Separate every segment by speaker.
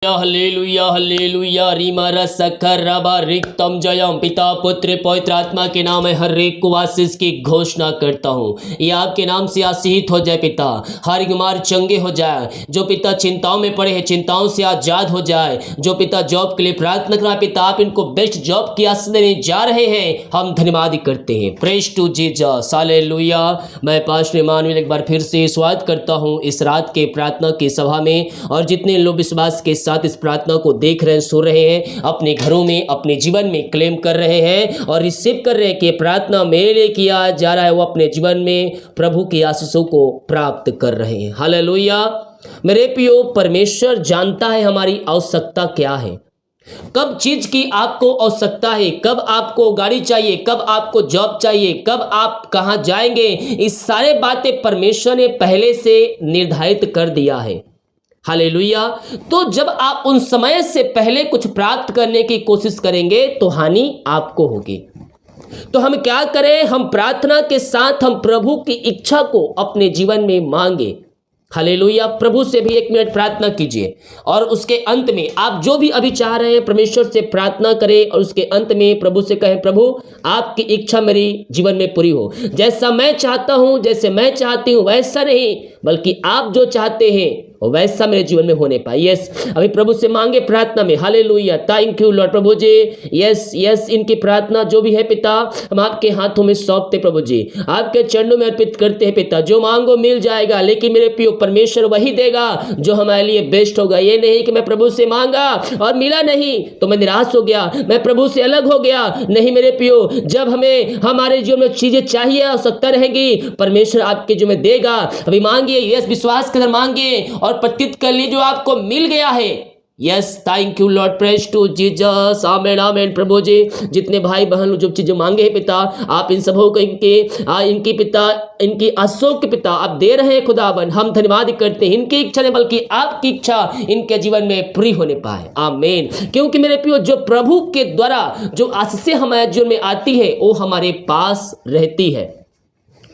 Speaker 1: Hallelujah hallelujah रीमारा Sukkur रबा रिक्तम जयम पिता पुत्र पवित्र आत्मा के नाम में हर एक को आशीष की घोषणा करता हूँ। ये आपके नाम से आशीषित हो जाए पिता। हर बीमार चंगे हो जाए। जो पिता चिंताओं में पड़े हैं चिंताओं से आजाद हो जाए। जो पिता जॉब के लिए प्रार्थना कर रहा है पिता आप इनको बेस्ट जॉब की आशीष देने जा रहे हैं। हम धन्यवाद करते हैं। Praise to Jesus hallelujah. मैं पास्टर इमानुएल एक बार फिर से स्वागत करता हूँ इस रात के प्रार्थना की सभा में। और जितने लोग विश्वास के साथ इस प्रार्थना को देख रहे हैं सुन रहे हैं अपने घरों में अपने जीवन में क्लेम कर रहे हैं और रिसीव कर रहे हैं कि प्रार्थना मेरे लिए किया जा रहा है वो अपने जीवन में प्रभु की आशीषों को प्राप्त कर रहे हैं। हालेलुया। मेरे प्रियो परमेश्वर जानता है हमारी आवश्यकता क्या है। कब चीज की आपको आवश्यकता है, कब आपको गाड़ी चाहिए, कब आपको जॉब चाहिए, कब आप कहां जाएंगे, इस सारे बातें परमेश्वर ने पहले से निर्धारित कर दिया है। हालेलुया। तो जब आप उन समय से पहले कुछ प्राप्त करने की कोशिश करेंगे तो हानि आपको होगी। तो हम क्या करें, हम प्रार्थना के साथ हम प्रभु की इच्छा को अपने जीवन में मांगे। हालेलुया। प्रभु से भी 1 मिनट प्रार्थना कीजिए और उसके अंत में आप जो भी अभी चाह रहे हैं परमेश्वर से प्रार्थना करें और उसके अंत में प्रभु से कहें प्रभु आपकी इच्छा मेरी जीवन में पूरी हो। जैसा मैं चाहता हूं, जैसे मैं चाहती हूं वैसा नहीं, बल्कि आप जो चाहते हैं वैसा मेरे जीवन में होने पाए। यस, अभी प्रभु से मांगे प्रार्थना में। हालेलुया। Thank you Lord. प्रभु जी यस यस, इनकी प्रार्थना जो भी है पिता हम आपके हाथों में सौंपते प्रभु जी, आपके चरणों में अर्पित करते हैं पिता। जो मांगो मिल जाएगा, लेकिन मेरे प्रियो परमेश्वर वही देगा जो हमारे लिए बेस्ट होगा। ये नहीं कि मैं प्रभु से मांगा और मिला नहीं तो मैं निराश हो गया, मैं प्रभु से अलग हो गया। नहीं मेरे प्रियो, जब हमें हमारे जीवन में चीजें चाहिए आवश्यकता रहेगी परमेश्वर आपके जो में देगा। अभी मांगिए, यस विश्वास के अंदर मांगिए और प्रतीत कर लीजिए जो आपको मिल गया है। Yes thank you Lord. Praise to Jesus. Amen amen. प्रभु जी जितने भाई बहन जो चीजें मांगे हैं पिता आप इन सबों को इनकी पिता इनकी आशीषों के पिता आप दे रहे हैं खुदावन। हम धन्यवाद करते हैं। इनकी इच्छा नहीं बल्कि आपकी इच्छा इनके जीवन में पूरी होने पाए। आमेन। क्योंकि मेरे प्रियो जो प्रभु के द्वारा जो आशीषें हमारे जीवन में आती है वो हमारे पास रहती है।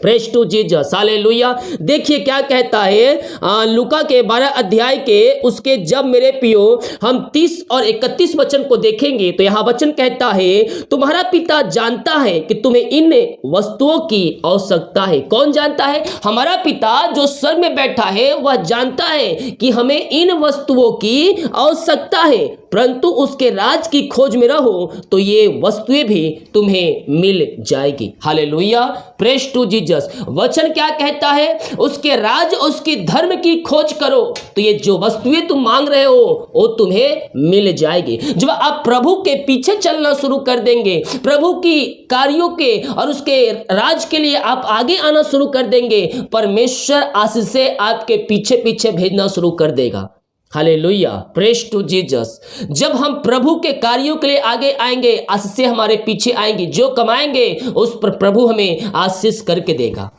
Speaker 1: Praise to Jesus hallelujah. देखिए क्या कहता है लूका के 12 अध्याय के उसके जब मेरे प्रियो हम 30 और 31 वचन को देखेंगे तो यहाँ वचन कहता है तुम्हारा पिता जानता है कि तुम्हें इन वस्तुओं की आवश्यकता है। कौन जानता है? हमारा पिता जो स्वर्ग में बैठा है वह जानता है कि हमें इन वस्तुओं की आवश्यकता है, परंतु उसके राज की खोज में रहो तो ये वस्तुएं भी तुम्हें मिल जाएगी। हालेलुया। Praise to Jesus. वचन क्या कहता है? उसके राज उसके धर्म की खोज करो तो ये जो वस्तुएं तुम मांग रहे हो वो तुम्हें मिल जाएगी। जब आप प्रभु के पीछे चलना शुरू कर देंगे, प्रभु की कार्यों के और उसके राज के लिए आप आगे आना शुरू कर देंगे, परमेश्वर आशीष से आपके पीछे पीछे भेजना शुरू कर देगा। हालेलुया। Praise to Jesus. जब हम प्रभु के कार्यों के लिए आगे आएंगे आशीष हमारे पीछे आएंगी। जो कमाएंगे उस पर प्रभु हमें आशीष करके देगा।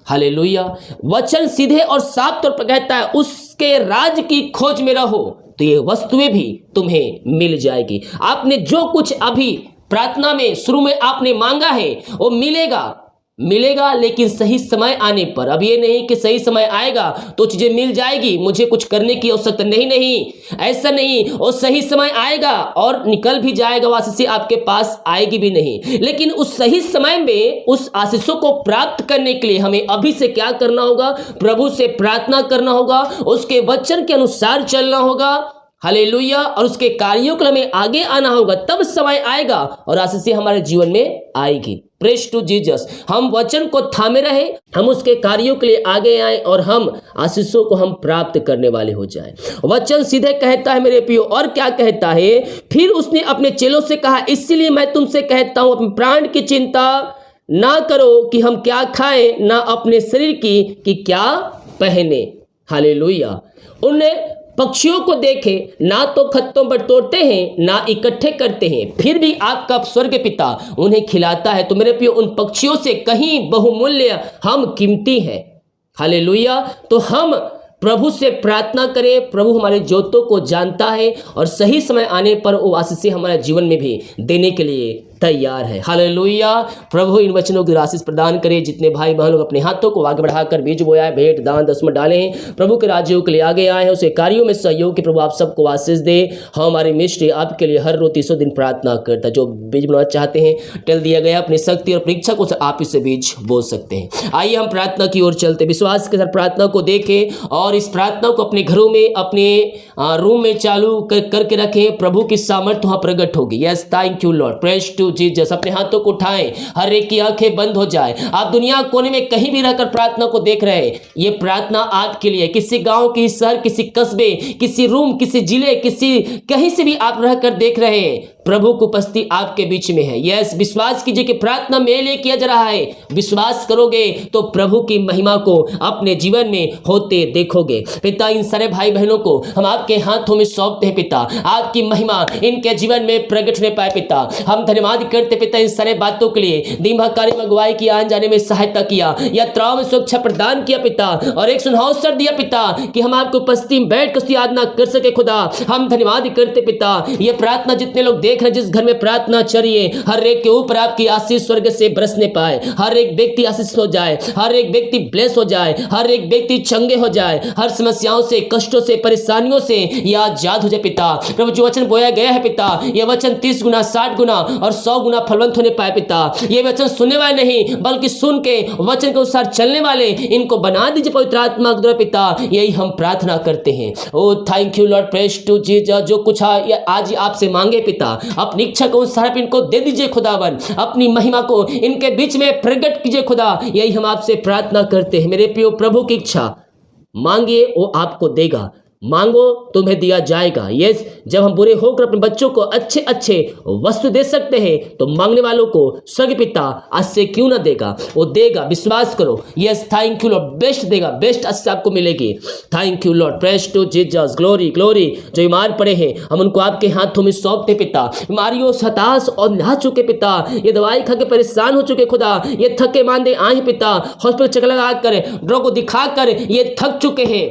Speaker 1: हालेलुया। वचन सीधे और साफ तौर पर कहता है उसके राज की खोज में रहो तो ये वस्तुएं भी तुम्हें मिल जाएगी। आपने जो कुछ अभी प्रार्थना में शुरू में आपने मांगा है वो मिलेगा, लेकिन सही समय आने पर। अब ये नहीं कि सही समय आएगा तो चीजें मिल जाएगी, मुझे कुछ करने की आवश्यकता नहीं, ऐसा नहीं। वो सही समय आएगा और निकल भी जाएगा, वो आशीष आपके पास आएगी भी नहीं। लेकिन उस सही समय में उस आशीषों को प्राप्त करने के लिए हमें अभी से क्या करना होगा? प्रभु से प्रार्थना करना होगा, उसके वचन के अनुसार चलना होगा। हालेलुया। और उसके कार्यों के लिए हमें आगे आना होगा, तब समय आएगा और आशीष हमारे जीवन में आएगी। Praise to Jesus. हम वचन को थामे रहे, हम उसके कार्यों के लिए आगे आए और हम आशीषों को हम प्राप्त करने वाले हो जाए। वचन सीधे कहता है मेरे प्रियो, और क्या कहता है? फिर उसने अपने चेलों से कहा इसलिए मैं तुमसे कहता हूं अपने प्राण की चिंता ना करो कि हम क्या खाएं, ना अपने शरीर की कि क्या पहने। हालेलुया। उन्होंने पक्षियों को देखे, ना तो खत्तों पर तोड़ते हैं ना इकट्ठे करते हैं, फिर भी आपका स्वर्ग पिता उन्हें खिलाता है। तो मेरे प्रियो उन पक्षियों से कहीं बहुमूल्य हम कीमती हैं। हालेलुया। तो हम प्रभु से प्रार्थना करें। प्रभु हमारे जरूरतों को जानता है और सही समय आने पर वो आशीष हमारे जीवन में भी देने के लिए तैयार है। हालेलुया। प्रभु इन वचनों की आशीष प्रदान करे। जितने भाई बहन लोग अपने हाथों को आगे बढ़ाकर बीज बोया है, भेंट दान दसमत डाले हैं, प्रभु के राज्यों के लिए आगे आए हैं, उसे कार्यों में सहयोग के प्रभु आप सबको आशीष दे। हमारे मिस्ट्री आपके लिए हर रोज 300 दिन प्रार्थना करता है। जो बीज बोना चाहते हैं टेल दिया गया अपनी शक्ति और परीक्षा को आप इससे बीज बो सकते हैं। आइए हम प्रार्थना की ओर चलते, विश्वास के साथ प्रार्थना को देखें और इस प्रार्थना को अपने घरों में, अपने रूम में चालू करके रखें। प्रभु की सामर्थ्य वहां प्रकट होगी। Yes, thank you Lord, praise to Jesus. अपने हाथों को उठाएं, हर एक की आंखें बंद हो जाए। आप दुनिया कोने में कहीं भी रहकर प्रार्थना को देख रहे हैं, ये प्रार्थना आपके लिए। किसी गांव, किसी शहर, किसी कस्बे, किसी रूम, किसी जिले, किसी कहीं से भी आप रहकर देख रहे हैं, प्रभु की उपस्थिति आपके बीच में है। यस, विश्वास कीजिए कि प्रार्थना मेरे लिए किया जा रहा है। विश्वास करोगे तो प्रभु की महिमा को अपने जीवन में होते देखोगे। पिता, इन सारे भाई बहनों को हम आपके हाथों में सौंपते हैं। पिता, आपकी महिमा इनके जीवन में प्रकट होने पाए। पिता, हम धन्यवाद करते पिता इन सारे बातों के लिए। दिन भर कार्य में अगुवाई किया, आने जाने में सहायता किया, यात्राओं में सुरक्षा प्रदान किया पिता, और एक सुनहरा अवसर दिया पिता कि हम आपकी उपस्थिति में बैठ कर आराधना कर सके। खुदा, हम धन्यवाद करते पिता। ये प्रार्थना जितने लोग देख रहे हैं, जिस घर में प्रार्थना चलिए, हर एक के ऊपर आपकी आशीष स्वर्ग से बरसने पाए। हर एक व्यक्ति आशीष हो जाए, हर एक व्यक्ति ब्लेस हो जाए, हर एक व्यक्ति चंगे हो जाए, हर समस्याओं से, कष्टों से, परेशानियों से या आजाद हो जाए पिता। प्रभु, जो वचन बोया गया है पिता, यह वचन 30 गुना, 60 गुना और 100 गुना फलवंत होने पाए पिता। ये वचन सुनने वाले नहीं बल्कि सुन के वचन के अनुसार चलने वाले इनको बना दीजिए पवित्र आत्मा के द्वारा पिता। यही हम प्रार्थना करते हैं। Oh thank you Lord, praise to Jesus. जो कुछ आज आपसे मांगे पिता, अपनी इच्छा को अनुसार इनको दे दीजिए खुदावन। अपनी महिमा को इनके बीच में प्रकट कीजिए खुदा। यही हम आपसे प्रार्थना करते हैं। मेरे प्रिय प्रभु की इच्छा, मांगिए वो आपको देगा, मांगो तुम्हें दिया जाएगा। यस, जब हम बुरे होकर अपने बच्चों को अच्छे अच्छे वस्तु दे सकते हैं तो मांगने वालों को स्वर्ग पिता आज से क्यों ना देगा, वो देगा। विश्वास करो। Yes, thank you Lord, best देगा, बेस्ट आज से आपको मिलेगी। Thank you Lord, praise to Jesus. Glory glory. जो बीमार पड़े हैं हम उनको आपके हाथों में सौंपते पिता। बीमारियों से हताश और नहा चुके पिता, ये दवाई खा के परेशान हो चुके खुदा, ये थके मांदे आए पिता, हॉस्पिटल चक्कर लगा कर, डॉक्टर को दिखाकर ये थक चुके हैं।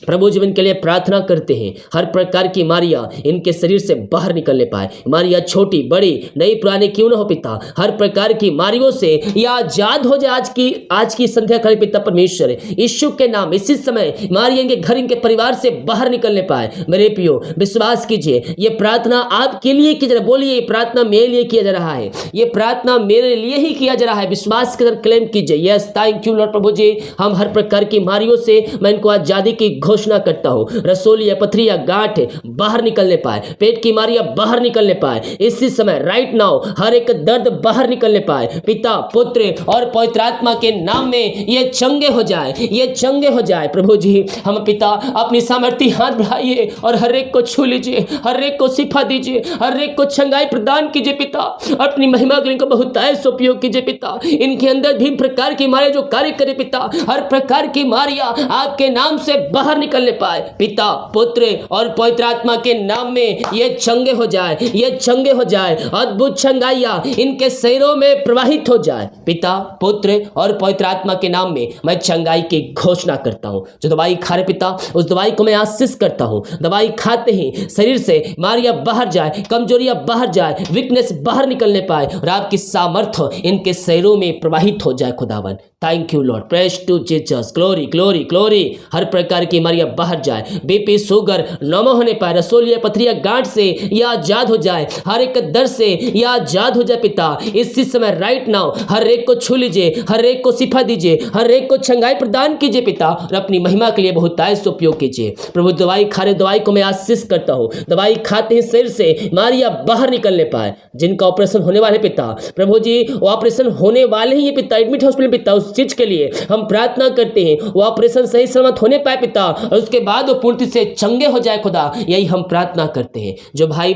Speaker 1: प्रभु जीवन के लिए प्रार्थना करते हैं, हर प्रकार की बीमारियां इनके शरीर से बाहर निकलने पाए। बीमारियां छोटी बड़ी नई पुरानी क्यों ना हो पिता, हर प्रकार की बीमारियों से या आजाद हो जाए। आज की संध्या खड़े पिता परमेश्वर, यीशु के नाम इसी समय बीमारियां इनके घर, इनके परिवार से बाहर निकलने पाए। मेरे प्रियो, विश्वास कीजिए, ये प्रार्थना आपके लिए की जा रहा है। बोलिए, ये प्रार्थना मेरे लिए किया जा रहा है, ये प्रार्थना मेरे लिए ही किया जा रहा है। विश्वास के साथ क्लेम कीजिए। Yes, thank you Lord. प्रभु जी, हम हर प्रकार की बीमारियों से मैं इनको आजादी की घोषणा करता हूं। रसोली या पथरी या गांठ बाहर निकलने पाए, पेट की बीमारियां बाहर निकलने पाए। इसी समय राइट नाउ हर एक दर्द बाहर निकलने पाए। पिता, पुत्र और पवित्र आत्मा के नाम में ये चंगे हो जाए, ये चंगे हो जाए। प्रभु जी, हम पिता अपनी सामर्थ्य हाथ बढ़ाइए और हर एक को छू लीजिए, हर एक को शिफा दीजिए, हर एक को चंगाई प्रदान कीजिए पिता। अपनी महिमा के लिए इनको बहुतायत उपयोग कीजिए पिता। इनके अंदर भी प्रकार की बीमारियां जो कार्य करे पिता, हर प्रकार की बीमारियां आपके नाम से बाहर निकलने पाए। पिता, पुत्र और पवित्र आत्मा के नाम में ये चंगे हो जाए, ये चंगे हो जाए। अद्भुत चंगाइयां इनके शरीरों में प्रवाहित हो जाए। पिता, पुत्र और पवित्र आत्मा के नाम में मैं चंगाई की घोषणा करता हूं। जो दवाई खा रहे पिता, उस दवाई को मैं आशीष करता हूं। दवाई खाते ही शरीर से बीमारियां बाहर जाए, कमजोरियां बाहर जाए, वीकनेस बाहर निकलने पाए और आपकी सामर्थ्य इनके शरीरों में प्रवाहित हो जाए। खुदावन, thank you Lord, praise to Jesus. Glory glory glory. हर प्रकार की बीमारियां बाहर जाए, बीपी शुगर नॉर्मल होने पाए, रसोलिया पथरिया गांठ से या आजाद हो जाए, हर एक दर्द से या आजाद हो जाए पिता। इसी समय राइट नाउ हर एक को छू लीजिए, हर एक को शिफा दीजिए, हर एक को चंगाई प्रदान कीजिए पिता, और अपनी महिमा के लिए बहुतायत से उपयोग कीजिए। प्रभु, दवाई खा रहे दवाई को मैं आशीष करता हूँ। दवाई खाते ही शरीर से बीमारियां बाहर निकलने पाए। जिनका ऑपरेशन होने वाले पिता, प्रभु जी, वो ऑपरेशन होने वाले ही पिता, एडमिट हॉस्पिटल पिता, उस चीज के लिए हम प्रार्थना करते हैं। वो ऑपरेशन सही सलामत होने पाए पिता, और उसके बाद वो पूर्ति से चंगे हो जाए खुदा। यही हम प्रार्थना करते हैं। जो भाई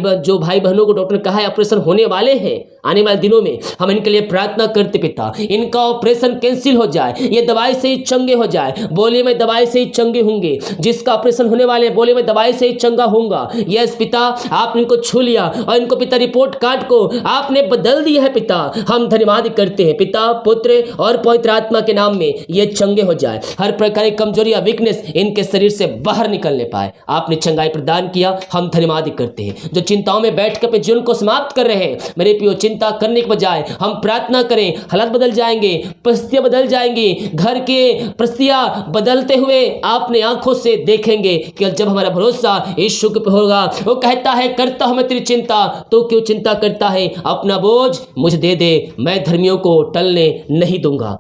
Speaker 1: बहनों को डॉक्टर ने कहा है ऑपरेशन होने वाले हैं आने वाले दिनों में, हम इनके लिए प्रार्थना करते पिता, इनका ऑपरेशन कैंसिल हो जाए, ये दवाई से ही चंगे हो जाए। बोले मैं दवाई से ही चंगे होंगे। जिसका ऑपरेशन होने वाले हैं, बोले मैं दवाई से ही चंगा होऊंगा। यस पिता, आप इनको छू लिया और इनको पिता रिपोर्ट कार्ड को आपने बदल दिया है पिता। हम धन्यवाद करते हैं पिता, पुत्र और पवित्र आत्मा के नाम में ये चंगे हो जाए। हर प्रकार की कमजोरी या वीकनेस इनके इनके शरीर से बाहर निकलने पाए। आपने चंगाई प्रदान किया, हम धन्यवाद करते हैं। जो चिंताओं में बैठ कर अपने जीवन को समाप्त कर रहे हैं, मेरे प्रियो, चिंता करने के बजाय हम प्रार्थना करें, हालात बदल जाएंगे, परिस्थितियां बदल जाएंगी, घर के परिस्थितियां बदलते हुए आपने आंखों से देखेंगे कि जब हमारा भरोसा यीशु के ऊपर होगा। वो कहता है, करता हूं मैं तेरी चिंता, तो क्यों चिंता करता है? अपना बोझ मुझे दे दे, मैं धर्मियों को टलने नहीं दूंगा।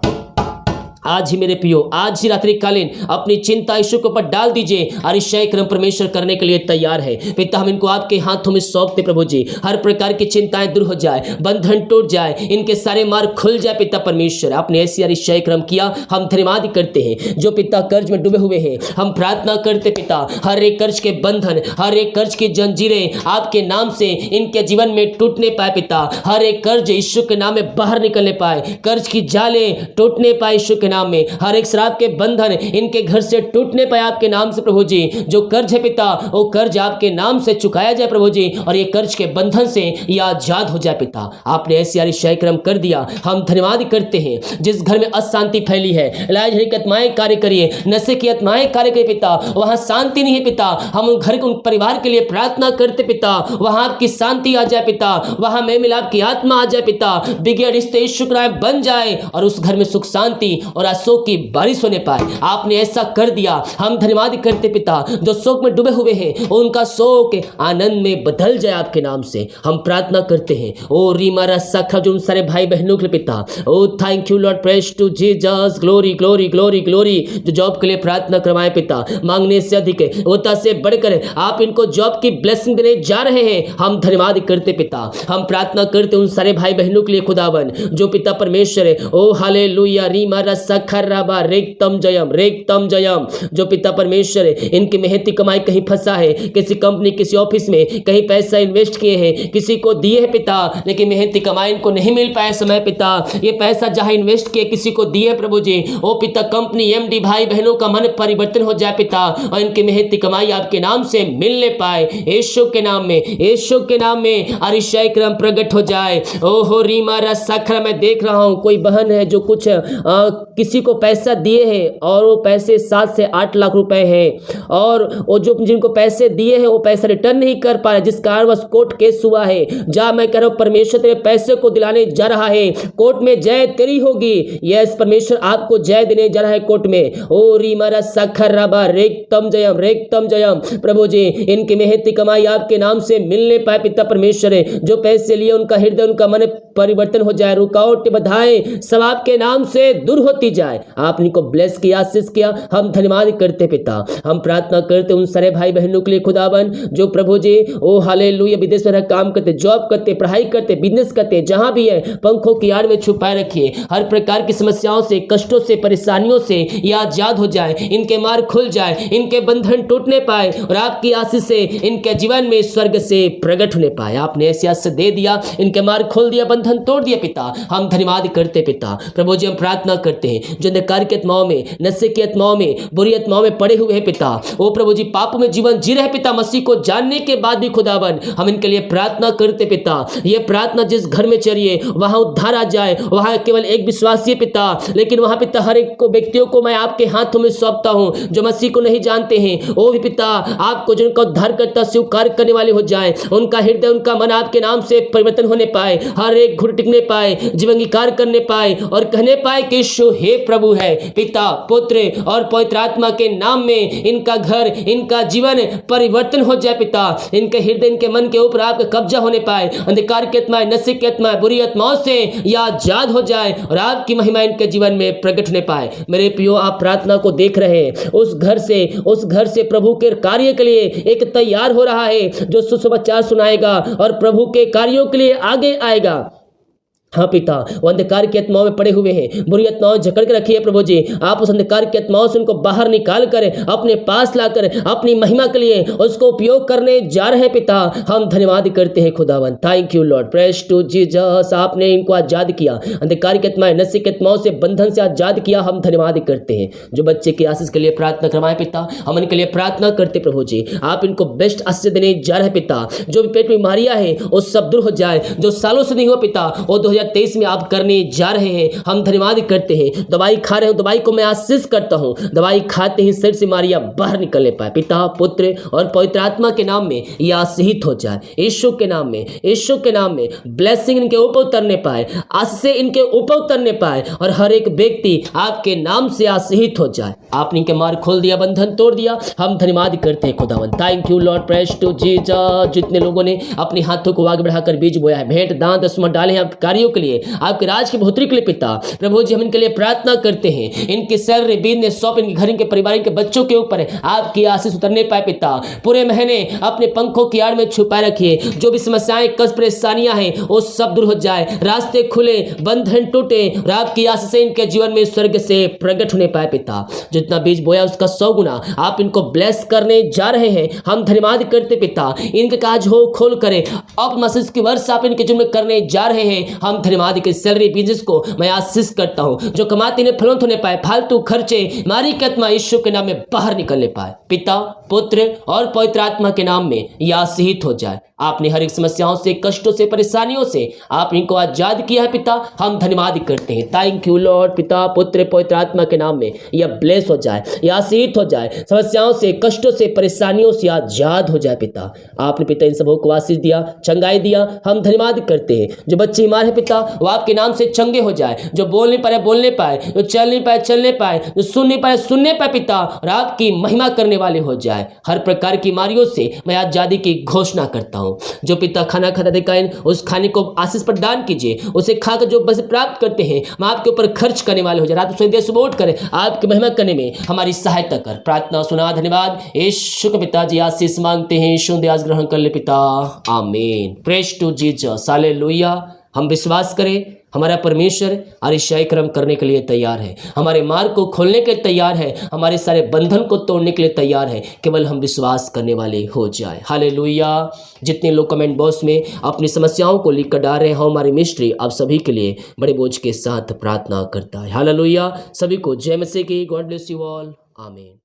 Speaker 1: आज ही मेरे पियो, आज ही रात्रि कालीन अपनी चिंता यीशु के ऊपर डाल दीजिए और ईसाई क्रम परमेश्वर करने के लिए तैयार है। पिता, हम इनको आपके हाथों में सौंपते प्रभु जी। हर प्रकार की चिंताएं दूर हो जाए, बंधन टूट जाए, इनके सारे मार्ग खुल जाए। पिता परमेश्वर, आपने ऐसी और ईसाई क्रम किया, हम धन्यवाद करते हैं। जो पिता कर्ज में डूबे हुए हैं, हम प्रार्थना करते पिता, हर एक कर्ज के बंधन, हर एक कर्ज की जंजीरें आपके नाम से इनके जीवन में टूटने पाए। पिता, हर एक कर्ज यीशु के नाम में बाहर निकलने पाए, कर्ज की जालें टूटने पाए यीशु के नाम में, हर एक शराब के बंधन इनके घर से टूटने पाए आपके नाम से प्रभु जी। जो कर्ज है पिता, वो कर्ज आपके नाम से चुकाया जाए प्रभु जी, और ये कर्ज के बंधन से ये आजाद हो जाए। पिता, आपने ऐसी यारी कार्यक्रम कर दिया, हम धन्यवाद करते हैं। जिस घर में अशांति फैली है, इलाज की आत्माएं कार्य करिए, नशे की आत्माएं कार्य करिए पिता, वहां शांति नहीं है पिता, हम उन घर के उन परिवार के लिए प्रार्थना करते पिता, वहां आपकी शांति आ जाए पिता, वहां मेल मिलाप की आत्मा आ जाए पिता, बिगड़े रिश्ते शुक्राएं बन जाए और उस घर में सुख शांति और शोक की बारिश होने पाए। आपने ऐसा कर दिया, हम धन्यवाद करते पिता। जो शोक में डूबे हुए हैं, उनका शोक आनंद में बदल जाए आपके नाम से, हम प्रार्थना करते हैं। ओ रीमारा सखा, जो उन सारे भाई बहनों के लिए पिता, oh thank you Lord, praise to Jesus, glory glory glory glory. जो जॉब के लिए प्रार्थना करवाए पिता, मांगने से अधिक होता से बढ़कर आप इनको जॉब की ब्लेसिंग देने जा रहे हैं, हम धन्यवाद करते पिता। हम प्रार्थना करते उन सारे भाई बहनों के लिए खुदावन, जो पिता परमेश्वर है, ओ हालेलुया, रीमारा खर्राबा रेक्तम जयम, रेक्तम जयम। जो पिता परमेश्वर है, इनकी मेहनती कमाई कहीं फंसा है, किसी कंपनी, किसी ऑफिस में कहीं पैसा इन्वेस्ट किए हैं, किसी को दिए है पिता, लेकिन मेहनती कमाई इनको नहीं मिल पाए समय पिता। ये पैसा जहां इन्वेस्ट किए, किसी को दिए प्रभु जी, ओ पिता कंपनी, एमडी भाई बहनों का मन परिवर्तन हो जाए पिता, और इनकी मेहनती कमाई आपके नाम से मिलने पाए, यीशु के नाम में, यीशु के नाम में अरिशय क्रम प्रकट हो जाए। ओहो रीमारा सखरा, मैं देख रहा हूं कोई बहन है जो कुछ किसी को पैसा दिए हैं और वो पैसे 7 से 8 लाख रुपए हैं, और वो जो जिनको पैसे दिए हैं वो पैसा रिटर्न नहीं कर पा रहे, जिस कारण बस कोर्ट केस हुआ है। जा मैं कह रहा हूं, परमेश्वर तेरे पैसे को दिलाने जा रहा है, कोर्ट में जय तेरी होगी। यस, परमेश्वर आपको जय देने जा रहा है कोर्ट में। ओ रीमारा सखराबा रेक्तम जयम, रेक्तम जयम। प्रभु जी, इनकी मेहनती कमाई आपके नाम से मिलने पाए पिता परमेश्वर है। जो पैसे लिए उनका हृदय, उनका मन परिवर्तन हो जाए, रुकावट बाधाएं सब आपके नाम से दूर होती जाए। आपने को ब्लेस किया, आशीष किया, हम धन्यवाद करते पिता। हम प्रार्थना करते उन सारे भाई बहनों के लिए खुदावन, जो प्रभु जी ओ हालेलुया विदेश में काम करते, जॉब करते, पढ़ाई करते, बिजनेस करते, जहां भी है पंखों की आड़ में छुपाए रखिए। हर प्रकार की समस्याओं से, कष्टों से, परेशानियों से ये आजाद हो जाए, इनके मार्ग खुल जाए, इनके बंधन टूटने पाए और आपकी आशीष से इनके जीवन में स्वर्ग से प्रकट होने पाए। आपने ऐसी आशीष दे दिया, इनके मार्ग खोल दिया, बंधन तोड़ दिया पिता। हम धन्यवाद करते पिता। प्रभु जी, हम प्रार्थना करते हैं जो अंधकार की आत्माओं में, नशे की आत्माओं में, बुरी आत्माओं में पड़े हुए हैं पिता, ओ प्रभु जी पाप में जीवन जी रहे पिता, मसीह को जानने के बाद भी खुदावन हम इनके लिए प्रार्थना करते पिता। ये प्रार्थना जिस घर में चलिए वहां उद्धार आ जाए। वहां केवल एक विश्वासी पिता, लेकिन वहां पिता हर एक को व्यक्तियों को मैं आपके हाथों में सौंपता हूं, जो मसीह को नहीं जानते हैं वो भी पिता आपको जिनका उद्धार करता स्वीकार करने वाले हो जाए, उनका हृदय, उनका मन आपके नाम से परिवर्तन होने पाए, हर एक घुट टिकने पाए, जीवन अंगीकार करने पाए और कहने पाए कि यीशु हे प्रभु है। पिता, पुत्र और पवित्र आत्मा के नाम में इनका घर, इनका जीवन परिवर्तन हो जाए पिता। इनके हृदय, इनके मन के ऊपर आपका कब्जा होने पाए, अंधकार की आत्माएं, नशे की आत्माएं, बुरी आत्माओं से यह आजाद हो जाए और आपकी महिमा इनके जीवन में प्रकट होने पाए। मेरे प्रियो, आप प्रार्थना को देख रहे हैं, उस घर से प्रभु के कार्य के लिए एक तैयार हो रहा है, जो सुसमाचार सुनाएगा और प्रभु के कार्यों के लिए आगे आएगा। हाँ पिता, वो अंधकार की आत्माओं में पड़े हुए हैं, बुरी आत्माओं जकड़ के रखी है प्रभु जी। आप उस अंधकार की आत्माओं से उनको बाहर निकाल कर अपने पास लाकर अपनी महिमा के लिए उसको उपयोग करने जा रहे हैं पिता। हम धन्यवाद करते हैं खुदावन। Thank you Lord, praise to Jesus. आपने इनको आजाद किया, अंधकार की आत्माएं, नशे की आत्माओं से, बंधन से आजाद किया। हम धन्यवाद करते हैं। जो बच्चे की आशीष के लिए प्रार्थना करवाएं पिता, हम इनके लिए प्रार्थना करते प्रभु जी। आप इनको बेस्ट आशीष देने जा रहे हैं पिता। जो भी पेट में बीमारियां है वो सब दूर हो जाए, जो सालों से नहीं हुआ पिता वो 2023 में आप करने जा रहे हैं, हम धन्यवाद करते हैं। दवाई खा रहे हो, दवाई को मैं आशीष करता हूँ, दवाई खाते ही शरीर से बीमारियां बाहर निकलने पाए। पिता, पुत्र और पवित्र आत्मा के नाम में यह आशीषित हो जाए। यीशु के नाम में, यीशु के नाम में ब्लेसिंग इनके ऊपर उतरने पाए, आशीष इनके ऊपर उतरने पाए और हर एक व्यक्ति आपके नाम से आशीषित हो जाए। आपने इनके मार्ग खोल दिया, बंधन तोड़ दिया, हम धन्यवाद करते हैं खुदावन। Thank you Lord, praise to Jesus. जितने लोगों ने अपने हाथों को आगे बढ़ाकर बीज बोया है, भेंट दान दसवां डाले हैं आपके कार्यों के लिए, आपके राज की बढ़ोतरी के लिए पिता प्रभु जी, हम इनके लिए प्रार्थना करते हैं। इनके सैलरी, बिजनेस, शॉप, इनके घर, इनके परिवार, इनके बच्चों के ऊपर आपकी आशीष उतरने पाए पिता। पूरे महीने अपने पंखों की आड़ में छुपाए रखिए। जो भी समस्याएं, कष्ट, परेशानियां हैं वो सब दूर हो जाए, रास्ते खुले, बंधन टूटे और आपकी आशीष इनके जीवन में स्वर्ग से प्रकट होने पाए पिता। जितना बीज बोया उसका 100 गुना आप इनको ब्लेस करने जा रहे हैं। हम धन्यवाद करते पिता। इनके काज हो खोल करें, अब मसीह की वर्ष आप इनके जीवन में करने जा रहे हैं। हम धन्यवाद के सैलरी, बिजनेस को मैं आशीष करता हूं। जो कमाते इन्हें फलवंत होने पाए, फालतू खर्चे मारी की आत्मा यीशु के नाम में बाहर निकलने पाए। पिता, पुत्र और पवित्र आत्मा के नाम में यह आशीषित हो जाए। आपने हर एक समस्याओं से, कष्टों से, परेशानियों से आप इनको आजाद किया है पिता। हम धन्यवाद करते हैं। Thank you Lord. पिता, पुत्र, पवित्र आत्मा के नाम में यह ब्लेस हो जाए, यह आशीषित हो जाए। समस्याओं से, कष्टों से, परेशानियों से आजाद हो जाए पिता। आपने पिता इन सबों को आशीष दिया, चंगाई दिया, हम धन्यवाद करते हैं। जो बच्चे बीमार है पिता, वो आपके नाम से चंगे हो जाए। जो बोल नहीं पाए बोलने पाए, जो चल नहीं पाए चलने पाए, जो सुन नहीं पाए सुनने पाए पिता, और आपकी महिमा करने वाले हो जाए। हर प्रकार की बीमारियों से मैं आजादी की घोषणा करता हूँ। जो पिता खाना खाता देखा, उस खाने को आशीष प्रदान कीजिए। उसे खाकर जो बस प्राप्त करते हैं, हम आपके ऊपर खर्च करने वाले हो जाए। रात में सुबह उठ कर आपकी महिमा करने में हमारी सहायता कर। प्रार्थना सुना, धन्यवाद। यीशु के पिताजी आशीष मांगते हैं, यीशु दयास ग्रहण कर ले पिता, आमीन। Praise to Jesus, hallelujah. हम विश्वास करें हमारा परमेश्वर अरिशाई कर्म करने के लिए तैयार है, हमारे मार्ग को खोलने के लिए तैयार है, हमारे सारे बंधन को तोड़ने के लिए तैयार है। केवल हम विश्वास करने वाले हो जाए। हालेलुया। जितने लोग कमेंट बॉक्स में अपनी समस्याओं को लिख कर डाल रहे हैं, हमारी मिनिस्ट्री आप सभी के लिए बड़े बोझ के साथ प्रार्थना करता है। हालेलुया। सभी को जय मसीह की। गॉड ब्लेस यू ऑल, आमीन।